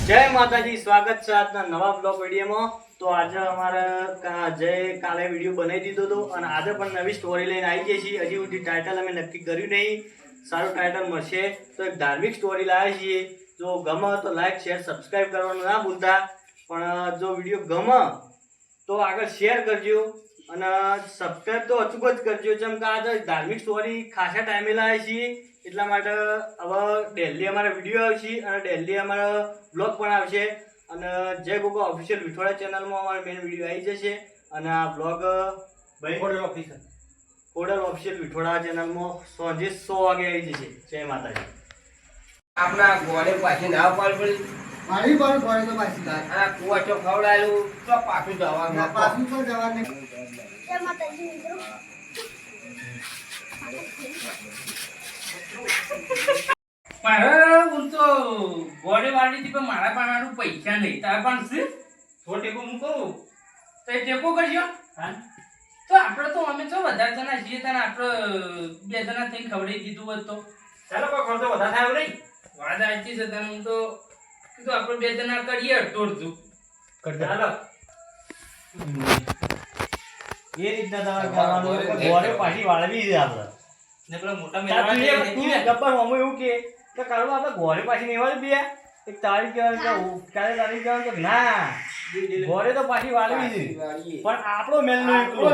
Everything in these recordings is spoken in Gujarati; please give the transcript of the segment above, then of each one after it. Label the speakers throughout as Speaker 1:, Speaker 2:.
Speaker 1: જય માતાજી, સ્વાગત છે આજના નવા બ્લોગ વિડીયોમાં. તો આજે અમારે જય કાલે વિડીયો બનાવી દીધો હતો અને આજે પણ નવી સ્ટોરી લઈને આવી જઈએ છીએ. હજી સુધી ટાઇટલ અમે નક્કી કર્યું નહીં, સારું ટાઇટલ મળશે તો એક ધાર્મિક સ્ટોરી લાવીએ છીએ. જો ગમે તો લાઈક શેર સબસ્ક્રાઈબ કરવાનું ના ભૂલતા, પણ જો વિડીયો ગમે તો આગળ શેર કરજો અને સબસ્ક્રાઈબ તો અચૂક જ કરજો. જેમ કે આજે ધાર્મિક સ્ટોરી ખાસા ટાઈમે લાવીએ છીએ, એટલા માટે હવે ડેલી અમારા વિડીયો આવશે અને ડેલી અમારા બ્લોગ પણ આવશે. અને જય ગોગા ઓફિશિયલ વિઠોડા ચેનલમાં અમારો મેન વિડીયો આવી જશે અને આ બ્લોગ ખોડલ ઓફિશિયલ વિઠોડા ચેનલમાં સાંજે 100 વાગે આવી જશે. જય માતાજી.
Speaker 2: આપણા ગોળે પાછી ના પાડી
Speaker 3: મારી પણ ગોળે તો પાછી
Speaker 2: આ કુવા તો ખવડાયેલું તો પાછું જવાનું
Speaker 3: પાછું તો જવાનું
Speaker 4: જય માતાજી મિત્રો.
Speaker 5: મારા હું તો ગોળે વાળી હતી પણ મારા પાનાનું પૈસા નહીં. તારા પણ છે થોડો ટેકો મૂકો તો એ ટેકો કરજો. હા તો આપણે તો અમે તો વધારે જણા છીએ ત્યારે આપણે 2 જણા થઈને ખવડાવી દીધું હોત તો ચાલો કોઈ ખર્ચો વધારે થાય નહીં. વાત સાચી છે. તને હું તો કીધું આપણે 2 જણા કરીએ તોડતું ચાલો
Speaker 1: એ રીતના તમારે કરવાનું. ગોળે પાછી વાળવી છે આપણે
Speaker 5: ને પેલા મોટા મેળા
Speaker 1: ગબ્બર હોમો એવું કે કાઢવા આપણે ગોળે પાછી નહીં વાળી બે એક તારીખ કહેવાનું કે ક્યારે તારીખ કહેવાનું કે ના ગોળે તો પાછી વાળવી છે, પણ આપણો મેલનો એકલો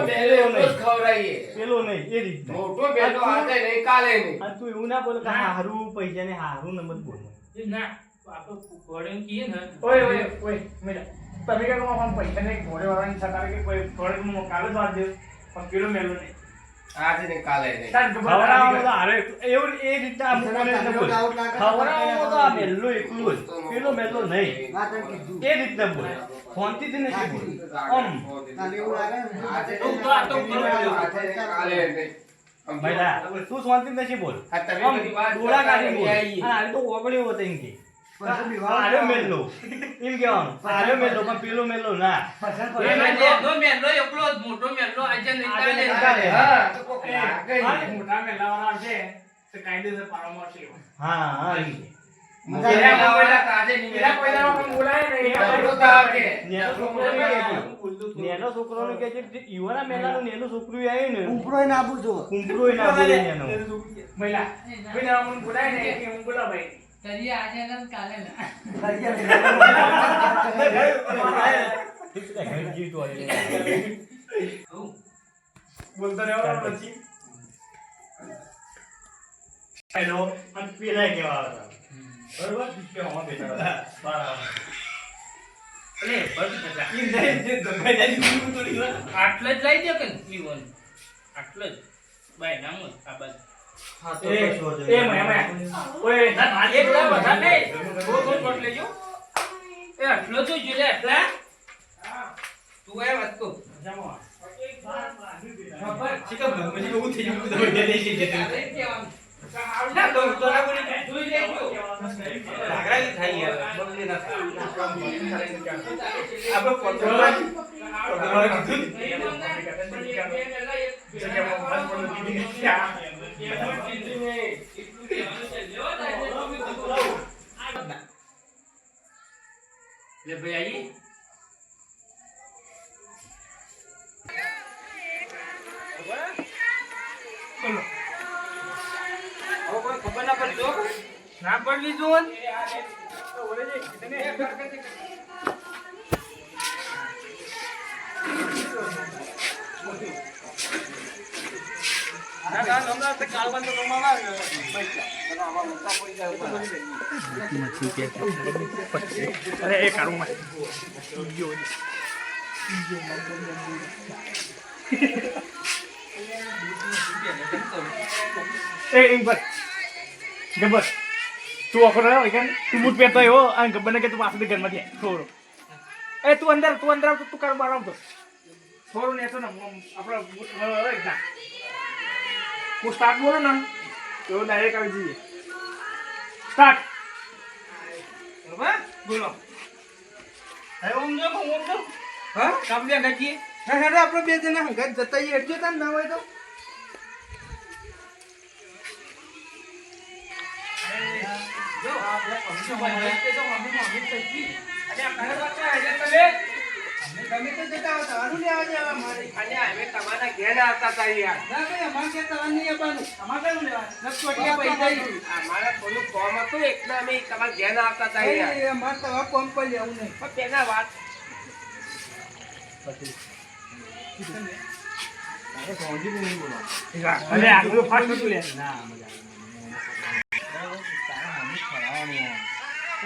Speaker 2: ખવડાવીએ
Speaker 1: પેલો નહીં. એ રીતના
Speaker 2: મોટો બેટો આજે નહીં કાલે નહીં.
Speaker 1: અને તું એવું ના બોલ કે હારું પૈસા ને હારું નંબર બોલ.
Speaker 5: ના આપણે ગોળે કહીએ ને
Speaker 6: ઓય મેડા તમે કે કોમ પૈસા ને ઘોડે વાળાની સકારે કે કોઈ ઘોડે નું કાલે જ વાત દે પણ કિલો મેલો નહીં
Speaker 2: આજે નહીં કાલે નહીં.
Speaker 1: ખવડાવવાનું તો હારે એવું એ રીતના આમ કોને ન બોલ. ખવડાવવાનું તો આ મેલ્લો એકલું જ, પેલો મેલ્લો નહીં. એ રીતના બોલ, શાંતિથી નથી બોલ. આમ
Speaker 3: તને એવું લાગે ને
Speaker 2: આજે
Speaker 5: તો
Speaker 2: નહીં,
Speaker 5: આ તો
Speaker 2: આજે નહીં, કાલે નહીં.
Speaker 1: ભાઈલા તું શાંતિથી નથી બોલ.
Speaker 2: આ તમે
Speaker 1: આમ
Speaker 2: બધી વાત
Speaker 1: ડોળા કાઢી બોલ.
Speaker 2: આવી.
Speaker 1: અને આ તો ઓગળ્યો હતો એમ કે
Speaker 3: પછી વિવાહ
Speaker 1: હાર્યો મેલ્લો એમ કહેવાનું. હાર્યો મેલ્લો પણ પેલો મેલ્લો ના.
Speaker 5: મેલો એકલો જ મોટો મેલો આજે નહીં
Speaker 1: આજે નહીં
Speaker 5: કાલે.
Speaker 1: કાલે.
Speaker 2: હા, તો કોક લાગે.
Speaker 6: મોટા મેલાવાળા છે તે કાયદેસર પાડવામાં છે
Speaker 1: હા હા એમ કે.
Speaker 2: પેલા બોલ્યા તા આજે નહીં.
Speaker 6: પેલા કોઈના વખત બોલાય નહીં
Speaker 2: પેલો તો આવે.
Speaker 1: નેનો છોકરો ને કે છે. નેનો છોકરો ને કે છે જે ઈવાના મેલાનું નેનું છોકરું આવ્યું ને
Speaker 3: ઉપરોય ના પૂછો
Speaker 1: કુંભરોય ના બોલે નેનો.
Speaker 6: મહિલા કોઈના વખત બોલાય નહીં કે હું બોલા ભાઈ બોલતો રહેવાનો પછી
Speaker 1: હેલો અને પેલા કેવા હતા બરોબર કે હવા બેઠા હતા બરાબર.
Speaker 5: અરે બસ નકા.
Speaker 1: ઈ નહીં જે દબાઈ જાય તું તો નહીં.
Speaker 5: આટલે જ લઈ દો કે પીવન આટલે જ બાય નામ આ બાદ
Speaker 1: હા
Speaker 6: એ ઓય
Speaker 5: ના એક લા બધા નહીં થોડો થોડો લેજો. એ આટલો તો જોલે આટલા તું એ વાત કો
Speaker 6: જમો
Speaker 5: ખબર
Speaker 1: ચિકન મને એવું થઈ ગયું તો દે દે છે
Speaker 5: ના તો તોરા બોલી જોઈ લેજો લાગરાઈ થાય યાર બગલી ના
Speaker 1: આપણે પતંગમાં
Speaker 5: લે ભાઈ આઈ ખબર ના પડતો ના પડલી જોન
Speaker 6: અરે એ કાઢું માં એ ઇંબર ગબ્બર તું ઓફર આવ્યો કે તું બૂટ પહેરતો આવ્યો અને ગબ્બર ને કે તું પાછળ ઘરમાં દે થોડો એ તું અંદર આવ તો તું કર બહાર આવતો થોડું ને તો ને આપણે બૂટ ના હું સ્ટાર્ટ બોલો ને તો ડાયરેક્ટ આવી જઈએ સ્ટાર્ટ
Speaker 5: બરાબર બોલો
Speaker 6: હવે ઓમ જો
Speaker 5: હા કામલિયા ગજી
Speaker 2: હા હેડો આપણે 2 જણા હંગાત જતા આવીએ. હેડજો તાન ના હોય તો
Speaker 5: જો આ આપણે તો મમ્મી તો મમ્મી
Speaker 2: ગમે તે જતા હોય તમારું લેવા દેવા મારે.
Speaker 5: અને અમે તમારા ઘેર આવતા હતા યાર.
Speaker 2: ના ભાઈ, અમારે ત્યાં તમારે નહીં આવવાનું.
Speaker 6: અમારે કયું લેવાનું?
Speaker 2: ના, ચોટિયા પૈસા ઈ.
Speaker 5: અમારા થોડું ફોર્મ હતું એટલે અમે તમારા ઘેર આવતા હતા યાર.
Speaker 2: એ અમારે તમારે કોમ પર લેવું નહીં.
Speaker 5: પણ પેલા વાત
Speaker 6: અરે આગળ તો ફાસ્ટ હતું લે.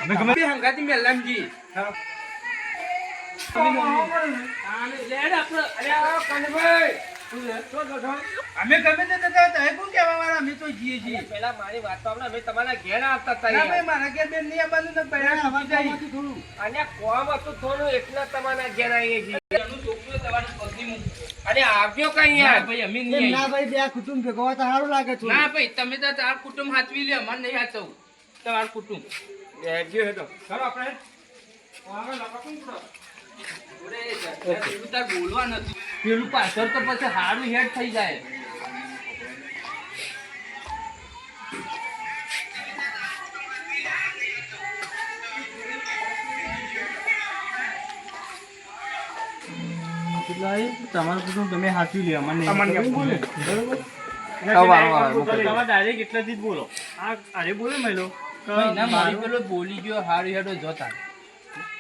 Speaker 6: અમે ગમે
Speaker 5: બે હંગાતી મેલમજી.
Speaker 2: અમે ગમે તે જતા હોય તમે કોણ કહેવા વાળા? અમે તો જઈએ છીએ.
Speaker 5: પેલા મારી વાત તો અમે તમારા ઘેર આવતા હતા
Speaker 2: ના ભાઈ,
Speaker 5: યાર.
Speaker 2: મારા ઘેર બેન નહીં આવવાનું ને પહેલા સમજી જાય.
Speaker 5: અને કોમ હતું થોડું એટલે તમારા ઘેર આવીએ છીએ. એનું છોકરું તમારી પત્ની મૂકી. અને આવજો કઈ યાર. ભાઈ અમે નહીં
Speaker 3: ના ભાઈ, બે કુટુંબ ભેગો હોય તો સારું લાગે છે.
Speaker 5: ના ભાઈ તમે તો તાર કુટુંબ હાચવી લે અમારે નહીં હાચવું તમારું કુટુંબ
Speaker 6: ચાલો આપણે
Speaker 5: પેલું તાર બોલવા નથી પેલું પાછળ તો પછી હારું હેડ થઈ જાય
Speaker 1: તમારું કુટુંબ તમે હાચવી લે અમને
Speaker 6: અમને
Speaker 1: બોલે
Speaker 6: બરોબર?
Speaker 1: તમે ડાયરેક્ટ એટલેથી જ બોલો આ અરે બોલે મેલો
Speaker 5: ના મારી પેલો બોલી ગયો હારું હેડો જોતા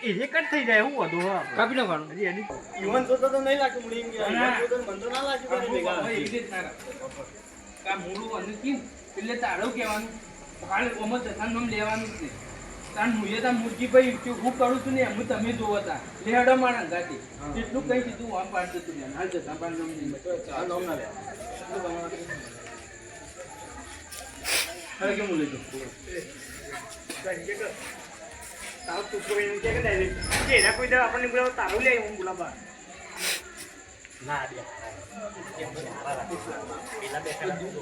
Speaker 1: એ જે કટ થઈ જાય એવું હતું હા
Speaker 5: કાપી નાખવાનું
Speaker 1: હજી એની યુવાન જોતો તો નહીં લાગતું મને એમ કે યુવાન જોતો મને તો ના લાગ્યું કે ભેગા
Speaker 5: મોડું અને કેમ એટલે તારું કહેવાનું હાલ ઓમાં જથાનું નામ લેવાનું જ નહીં તાર મુએ તા મુરજી ભાઈ હું કરું છું ને એમ તમે જોવો તા લેડો મારા ગાતી એટલું કઈ કીધું આમ પાડતું તું ને હાલ જતા પાડ નામ નહીં
Speaker 1: આ નામ ના લે અરે કેમ બોલે છે તાવ તું કોઈ એમ કે ડાયરેક્ટ કે એના કોઈ દા આપણને બોલાવ તારું લે હું બોલાવા ના દે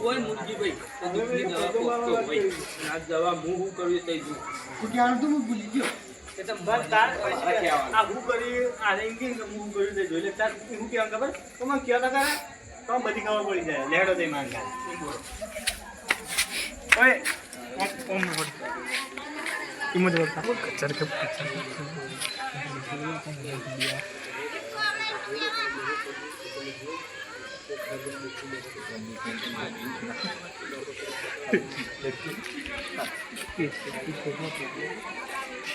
Speaker 5: કોઈ મુરજી ભાઈ તો દુખની દવા પોકતો હોય આ દવા હું કર્યું તઈ જો
Speaker 3: તું ક્યાં તું હું ભૂલી ગયો.
Speaker 5: કે તમ
Speaker 1: બસ તાર પછી આ હું કરી આ એન્કિંગ હું કર્યું તે જોઈ લે તાર હું કેમ ખબર તો મને કહેતા કરે તો બધી ખબર પડી જાય લેડો દે માંગા
Speaker 6: ઓય ઓમ બોલ કિંમત બોલતા કચર કે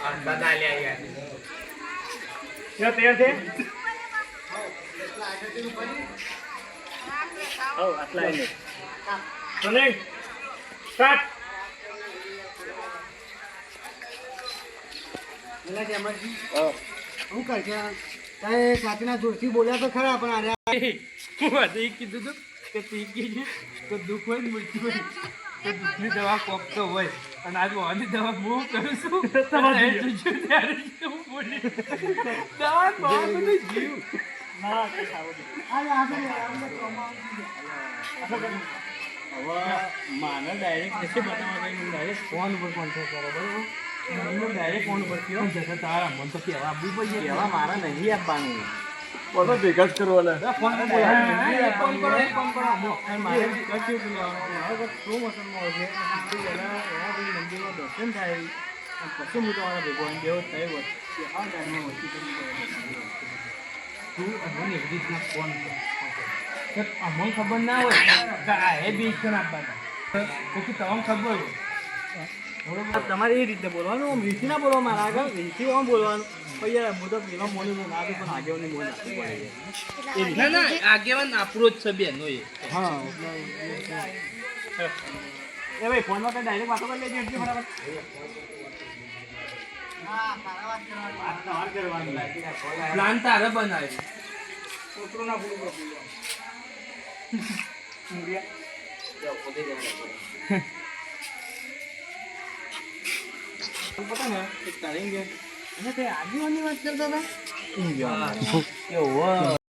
Speaker 5: આ બના લે યાર
Speaker 6: યા તૈયાર છે
Speaker 1: હો આટલા એને
Speaker 6: ચલે સ્ટાર્ટ
Speaker 3: હું કરશે તારે સાચીના જોરથી બોલ્યા તો ખરા પણ આરે
Speaker 5: હું આજે કીધું તું કે તી કીધું તો દુઃખ હોય ને મૃત્યુ હોય તો દુઃખની દવા કોકતો હોય અને આજ વાની દવા હું કરું છું તમારે જોજો ત્યારે હું બોલી દવા બહુ બધું જીવ
Speaker 1: ના તે ખાવો દે
Speaker 3: આરે આગળ
Speaker 1: હવે માને ડાયરેક્ટ નથી બતાવવા કઈ ડાયરેક્ટ ફોન ઉપર કોન્ટેક્ટ કરો બરોબર મને ડાયરેક્ટ ફોન ઉપર કયો
Speaker 5: જતા તારા મન તો કહેવા આપવું પડશે
Speaker 1: કહેવા મારા નહીં આપવાનું
Speaker 6: બધો ભેગા જ કરવાના
Speaker 1: ફોન પર
Speaker 5: ફોન કરો ફોન કરો
Speaker 1: મારે કશું બોલાવવાનું હવે પ્રોમોશનમાં આવશે પહેલાં એવા કોઈ મંદિરમાં દર્શન થાય અને પછી હું તમારા ભેગો અને દેવો થયો હોત કે આ ટાઈમમાં વસ્તુ કરી
Speaker 5: તું અમને એવી રીતના ફોન કર અમને ખબર ના હોય કે આ હે બી ઇક્શન આપવાના પછી તમને ખબર હોય
Speaker 1: બરોબર તમારે એ રીતે બોલવાનું મીઠી ના બોલવા મારા આગળ મીઠી આમ બોલવાનું પણ યાર હું તો પેલો મોની ના આપે પણ આગેવાની મોન આપવી પડે
Speaker 5: ના ના આગેવાન આપણો જ છે બેનો એ
Speaker 1: હા એ ભાઈ ફોનમાં તો ડાયરેક્ટ વાતો કરી લેજો એટલી બરાબર વાત તમારે કરવાની
Speaker 5: પ્લાન તારે બનાવ્યો
Speaker 1: છોકરો ના ભૂલ પતા ને એક તારીખ આગેવાની વાત કરતા હતા